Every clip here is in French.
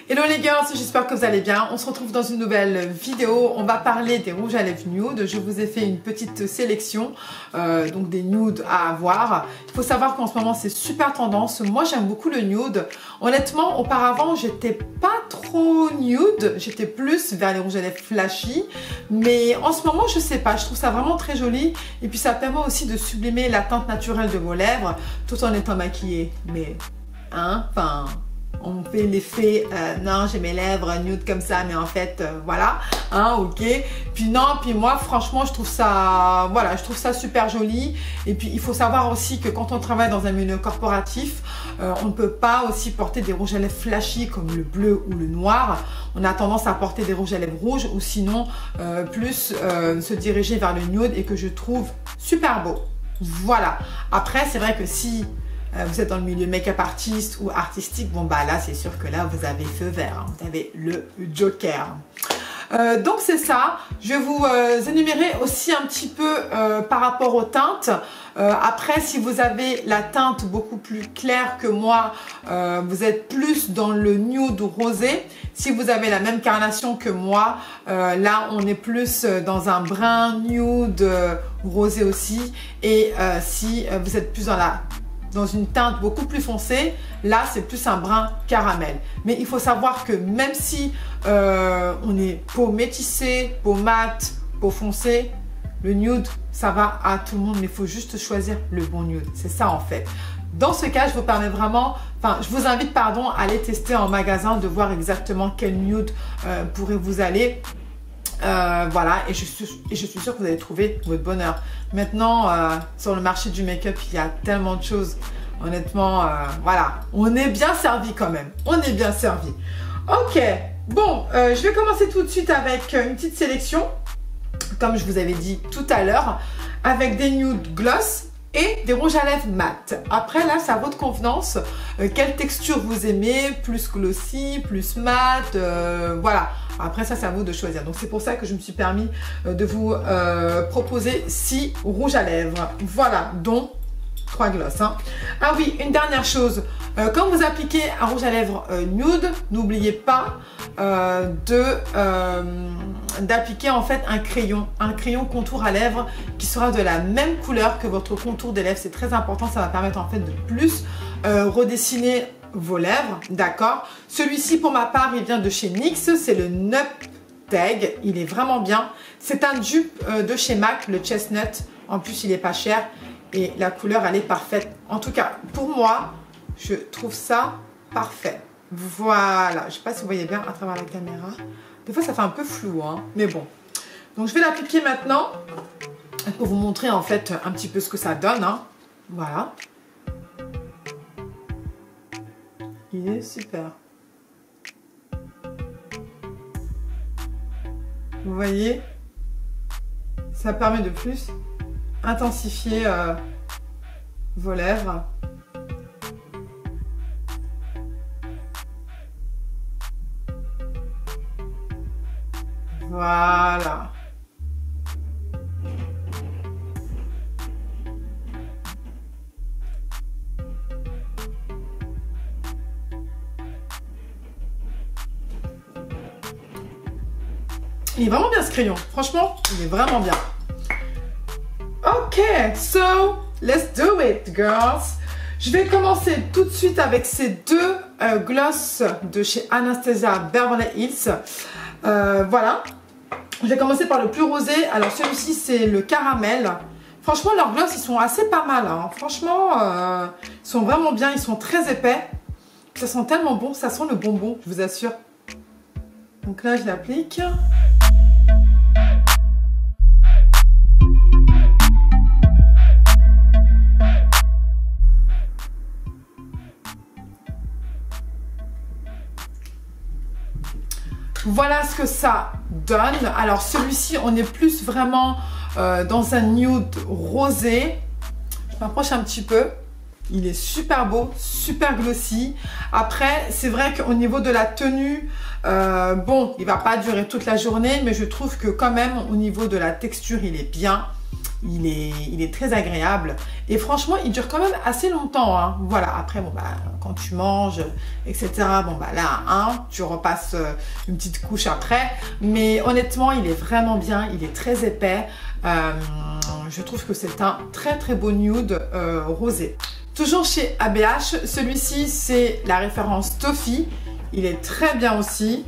Hello les girls, j'espère que vous allez bien. On se retrouve dans une nouvelle vidéo. On va parler des rouges à lèvres nude. Je vous ai fait une petite sélection, donc des nudes à avoir. Il faut savoir qu'en ce moment c'est super tendance. Moi j'aime beaucoup le nude. Honnêtement, auparavant j'étais pas trop nude. J'étais plus vers les rouges à lèvres flashy. Mais en ce moment je sais pas, je trouve ça vraiment très joli. Et puis ça permet aussi de sublimer la teinte naturelle de vos lèvres tout en étant maquillée. Mais, enfin... on fait l'effet non j'ai mes lèvres nude comme ça mais en fait voilà ok, puis non, puis moi franchement je trouve ça super joli. Et puis il faut savoir aussi que quand on travaille dans un milieu corporatif, on ne peut pas aussi porter des rouges à lèvres flashy comme le bleu ou le noir. On a tendance à porter des rouges à lèvres rouges ou sinon plus se diriger vers le nude, et que je trouve super beau. Voilà, après c'est vrai que si vous êtes dans le milieu make-up artiste ou artistique, bon bah là c'est sûr que là vous avez feu vert, vous avez le joker. Donc c'est ça, je vais vous énumérer aussi un petit peu par rapport aux teintes. Après, si vous avez la teinte beaucoup plus claire que moi, vous êtes plus dans le nude rosé. Si vous avez la même carnation que moi, là on est plus dans un brun nude rosé aussi. Et si vous êtes plus dans une teinte beaucoup plus foncée, là c'est plus un brun caramel. Mais il faut savoir que même si on est peau métissée, peau mate, peau foncée, le nude ça va à tout le monde, mais il faut juste choisir le bon nude. C'est ça en fait. Dans ce cas, je vous invite à aller tester en magasin, de voir exactement quel nude pourrait vous aller. Voilà, et je suis sûre que vous allez trouver votre bonheur. Maintenant, sur le marché du make-up, il y a tellement de choses. Honnêtement, voilà, on est bien servi quand même. On est bien servi. Ok, bon, je vais commencer tout de suite avec une petite sélection, comme je vous avais dit tout à l'heure, avec des nudes gloss et des rouges à lèvres mat. Après là, c'est à votre convenance. Quelle texture vous aimez, plus glossy, plus mat, voilà. Après ça, c'est à vous de choisir. Donc c'est pour ça que je me suis permis de vous proposer 6 rouges à lèvres. Voilà, dont 3 gloss. Ah oui, une dernière chose. Quand vous appliquez un rouge à lèvres nude, n'oubliez pas d'appliquer en fait un crayon contour à lèvres qui sera de la même couleur que votre contour des lèvres. C'est très important, ça va permettre en fait de plus redessiner vos lèvres, d'accord. Celui-ci pour ma part il vient de chez NYX, c'est le Nuteg, il est vraiment bien. C'est un dupe de chez MAC, le Chestnut. En plus il est pas cher et la couleur elle est parfaite. En tout cas pour moi, je trouve ça parfait. Voilà, je sais pas si vous voyez bien à travers la caméra. Des fois ça fait un peu flou, mais bon. Donc je vais l'appliquer maintenant pour vous montrer en fait un petit peu ce que ça donne. Voilà. Il est super. Vous voyez, ça permet de plus intensifier vos lèvres. Voilà. Il est vraiment bien ce crayon. Franchement, il est vraiment bien. Ok, so let's do it, girls. Je vais commencer tout de suite avec ces 2 gloss de chez Anastasia Beverly Hills. Voilà. Je vais commencer par le plus rosé. Alors celui-ci, c'est le caramel. Franchement, leurs gloss, ils sont assez pas mal. Franchement, ils sont vraiment bien. Ils sont très épais. Ça sent tellement bon. Ça sent le bonbon, je vous assure. Donc là, je l'applique. Voilà ce que ça donne. Alors celui-ci, on est plus vraiment dans un nude rosé. Je m'approche un petit peu. Il est super beau, super glossy. Après, c'est vrai qu'au niveau de la tenue, bon, il va pas durer toute la journée, mais je trouve que quand même, au niveau de la texture, il est bien. il est très agréable. Et franchement, il dure quand même assez longtemps. Hein. Voilà, après, bon, bah, quand tu manges, etc., bon, bah, là, tu repasses une petite couche après. Mais honnêtement, il est vraiment bien. Il est très épais. Je trouve que c'est un très, très beau nude rosé. Toujours chez ABH, celui-ci, c'est la référence Toffee. Il est très bien aussi.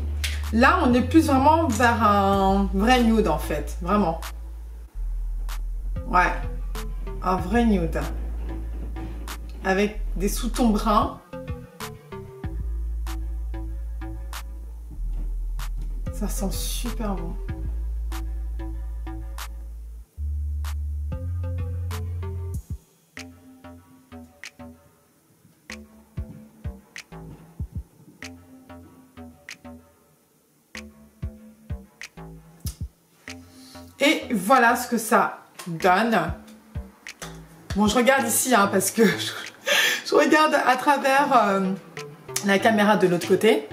Là, on est plus vraiment vers un vrai nude, en fait. Vraiment. Ouais, un vrai nude avec des sous-tons bruns. Ça sent super bon. Et voilà ce que ça donne. Bon, je regarde ici hein, parce que je regarde à travers la caméra de l'autre côté.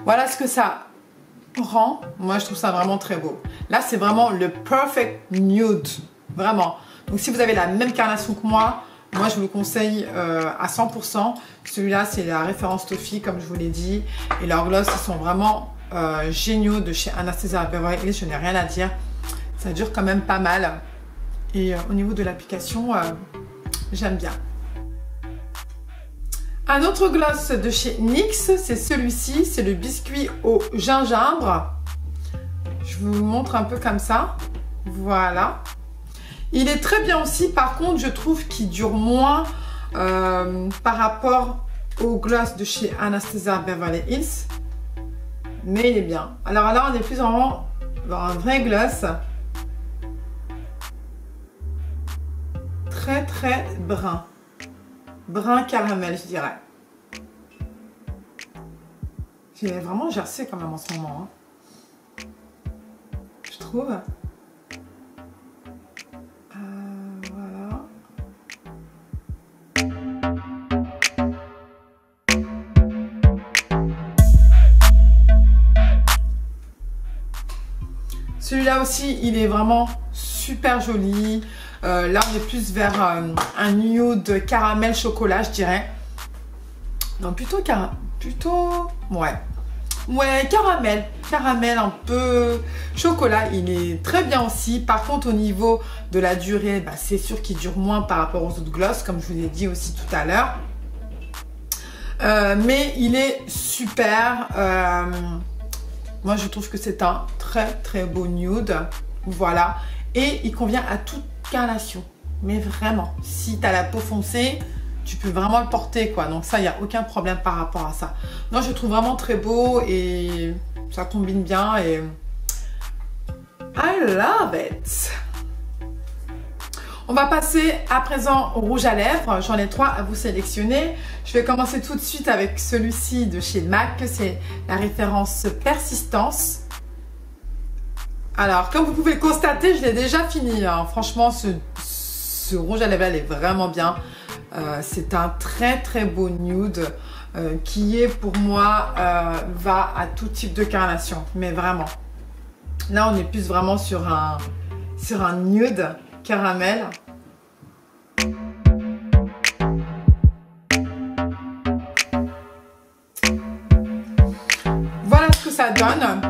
Voilà ce que ça rend. Moi, je trouve ça vraiment très beau. Là, c'est vraiment le perfect nude. Vraiment. Donc, si vous avez la même carnation que moi, je vous le conseille à 100%. Celui-là, c'est la référence Toffee, comme je vous l'ai dit. Et leurs gloss, ils sont vraiment géniaux de chez Anastasia Beverly Hills. Je n'ai rien à dire. Ça dure quand même pas mal. Et au niveau de l'application, j'aime bien. Un autre gloss de chez NYX, c'est celui-ci. C'est le biscuit au gingembre. Je vous montre un peu comme ça. Voilà. Il est très bien aussi. Par contre, je trouve qu'il dure moins par rapport au gloss de chez Anastasia Beverly Hills. Mais il est bien. Alors là, on est plus vraiment dans un vrai gloss. Très très brun. Brun caramel, je dirais. J'ai vraiment gercé quand même en ce moment. Hein. Je trouve. Voilà. Celui-là aussi, il est vraiment super joli. Là, on est plus vers un nude caramel chocolat, je dirais. Non, plutôt ouais, caramel un peu chocolat. Il est très bien aussi. Par contre, au niveau de la durée, bah, c'est sûr qu'il dure moins par rapport aux autres gloss, comme je vous l'ai dit aussi tout à l'heure. Mais il est super. Moi, je trouve que c'est un très très beau nude. Voilà. Et il convient à toute carnation. Mais vraiment, si tu as la peau foncée, tu peux vraiment le porter, quoi. Donc ça, il n'y a aucun problème par rapport à ça. Non, je le trouve vraiment très beau et ça combine bien et I love it. On va passer à présent au rouge à lèvres. J'en ai 3 à vous sélectionner. Je vais commencer tout de suite avec celui-ci de chez MAC. C'est la référence Persistance. Alors, comme vous pouvez le constater, je l'ai déjà fini. Hein. Franchement, ce rouge à lèvres est vraiment bien. C'est un très très beau nude qui est pour moi va à tout type de carnation. Mais vraiment. Là, on est plus vraiment sur un nude caramel. Voilà ce que ça donne.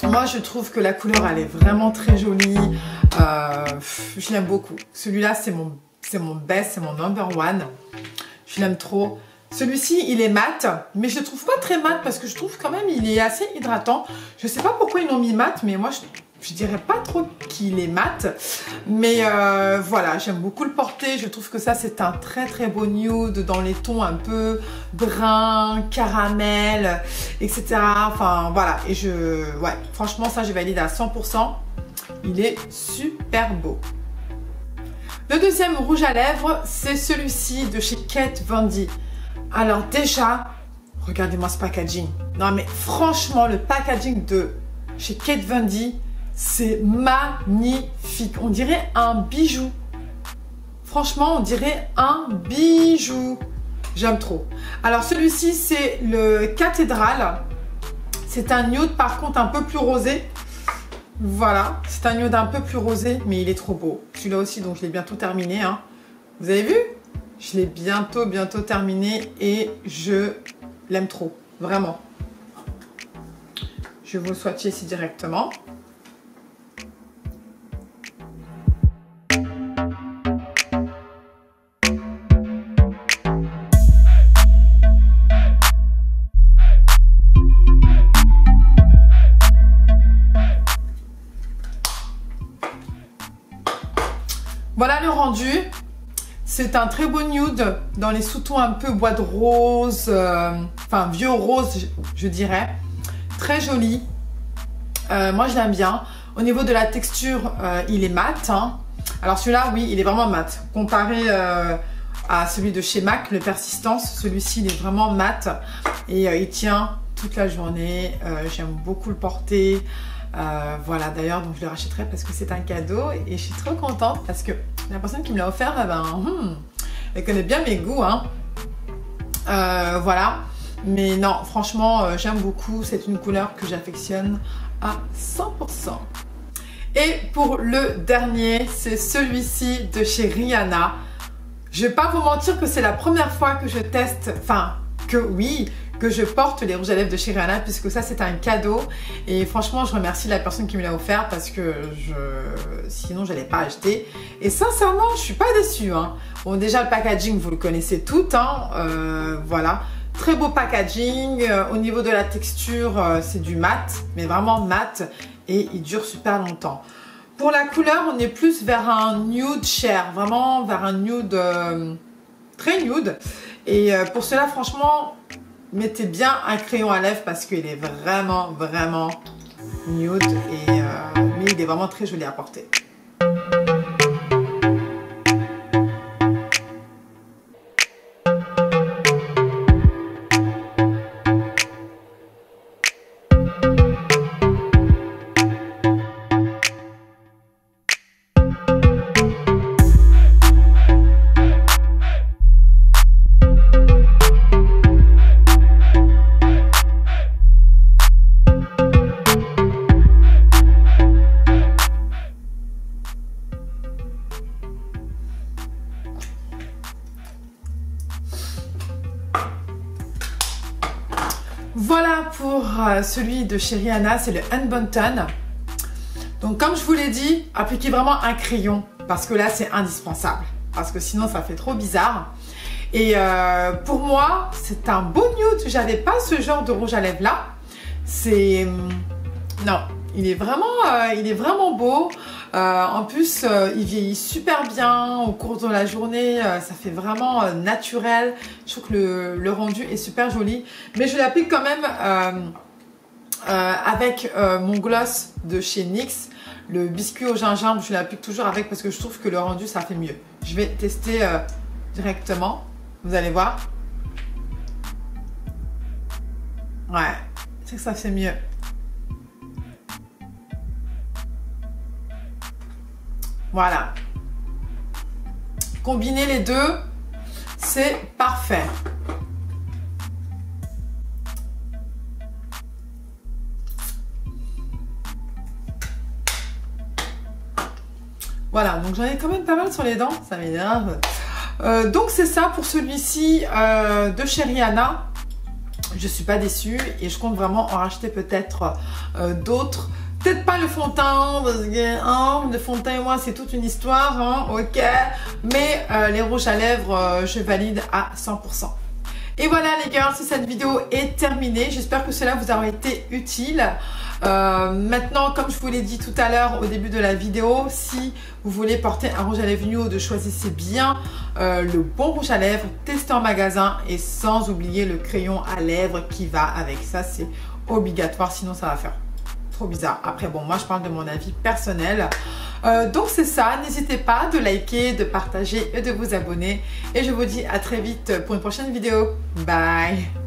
Moi, je trouve que la couleur, elle est vraiment très jolie. Je l'aime beaucoup. Celui-là, c'est mon best, c'est mon number one. Je l'aime trop. Celui-ci, il est mat, mais je le trouve pas très mat parce que je trouve quand même il est assez hydratant. Je sais pas pourquoi ils l'ont mis mat, mais moi, je dirais pas trop qu'il est mat. Mais voilà, j'aime beaucoup le porter. Je trouve que ça, c'est un très très beau nude dans les tons un peu brun, caramel, etc. Enfin, voilà. Et ouais, franchement, ça, je valide à 100%. Il est super beau. Le deuxième rouge à lèvres, c'est celui-ci de chez Kat Von D. Alors déjà, regardez-moi ce packaging. Non mais franchement, le packaging de chez Kat Von D, c'est magnifique. On dirait un bijou. Franchement, on dirait un bijou. J'aime trop. Alors celui-ci, c'est le Cathédrale. C'est un nude par contre un peu plus rosé. Voilà, c'est un nude un peu plus rosé, mais il est trop beau. Celui-là aussi, donc je l'ai bientôt terminé. Hein. Vous avez vu? Je l'ai bientôt terminé et je l'aime trop, vraiment. Je vais vous le swatcher ici directement. Voilà le rendu. C'est un très beau nude dans les sous-tons un peu bois de rose, enfin vieux rose je dirais. Très joli. Moi je l'aime bien. Au niveau de la texture, il est mat. Hein. Alors celui-là, oui, il est vraiment mat. Comparé à celui de chez MAC, le Persistance, celui-ci il est vraiment mat. Et il tient toute la journée. J'aime beaucoup le porter. Voilà, d'ailleurs, donc je le rachèterai parce que c'est un cadeau et je suis trop contente parce que la personne qui me l'a offert, elle connaît bien mes goûts, hein. Voilà, mais non, franchement, j'aime beaucoup. C'est une couleur que j'affectionne à 100%. Et pour le dernier, c'est celui-ci de chez Rihanna. Je vais pas vous mentir que c'est la première fois que je teste, enfin, que oui, que je porte les rouges à lèvres de chez Rihanna puisque ça c'est un cadeau et franchement je remercie la personne qui me l'a offert parce que sinon je n'allais pas acheter et sincèrement je suis pas déçue, hein. Bon, déjà le packaging vous le connaissez tout, hein. Voilà, très beau packaging. Au niveau de la texture c'est du mat, mais vraiment mat, et il dure super longtemps. Pour la couleur on est plus vers un nude chair, vraiment vers un nude très nude, et pour cela franchement mettez bien un crayon à lèvres parce qu'il est vraiment nude, mais il est vraiment très joli à porter. Voilà pour celui de chez Rihanna, c'est le Unbound. Donc comme je vous l'ai dit, appliquez vraiment un crayon parce que là c'est indispensable. Parce que sinon ça fait trop bizarre. Et pour moi, c'est un beau nude. J'avais pas ce genre de rouge à lèvres là. C'est... Non, il est vraiment beau. En plus, il vieillit super bien au cours de la journée. Ça fait vraiment naturel. Je trouve que le rendu est super joli. Mais je l'applique quand même avec mon gloss de chez NYX. Le biscuit au gingembre, je l'applique toujours avec parce que je trouve que le rendu, ça fait mieux. Je vais tester directement. Vous allez voir. Ouais, c'est que ça fait mieux. Voilà. Combiner les deux, c'est parfait. Voilà, donc j'en ai quand même pas mal sur les dents, ça m'énerve. Donc c'est ça pour celui-ci de chez Rihanna. Je suis pas déçue et je compte vraiment en racheter peut-être d'autres. Peut-être pas le fond de teint, parce que le fond de teint et moi c'est toute une histoire, hein, ok. Mais les rouges à lèvres, je valide à 100%. Et voilà les girls, cette vidéo est terminée. J'espère que cela vous aura été utile. Maintenant, comme je vous l'ai dit tout à l'heure au début de la vidéo, si vous voulez porter un rouge à lèvres nude, choisissez bien le bon rouge à lèvres, testez en magasin et sans oublier le crayon à lèvres qui va avec. Ça, c'est obligatoire, sinon ça va faire trop bizarre. Après, bon, moi je parle de mon avis personnel. Donc c'est ça, n'hésitez pas de liker, de partager et de vous abonner. Et je vous dis à très vite pour une prochaine vidéo. Bye!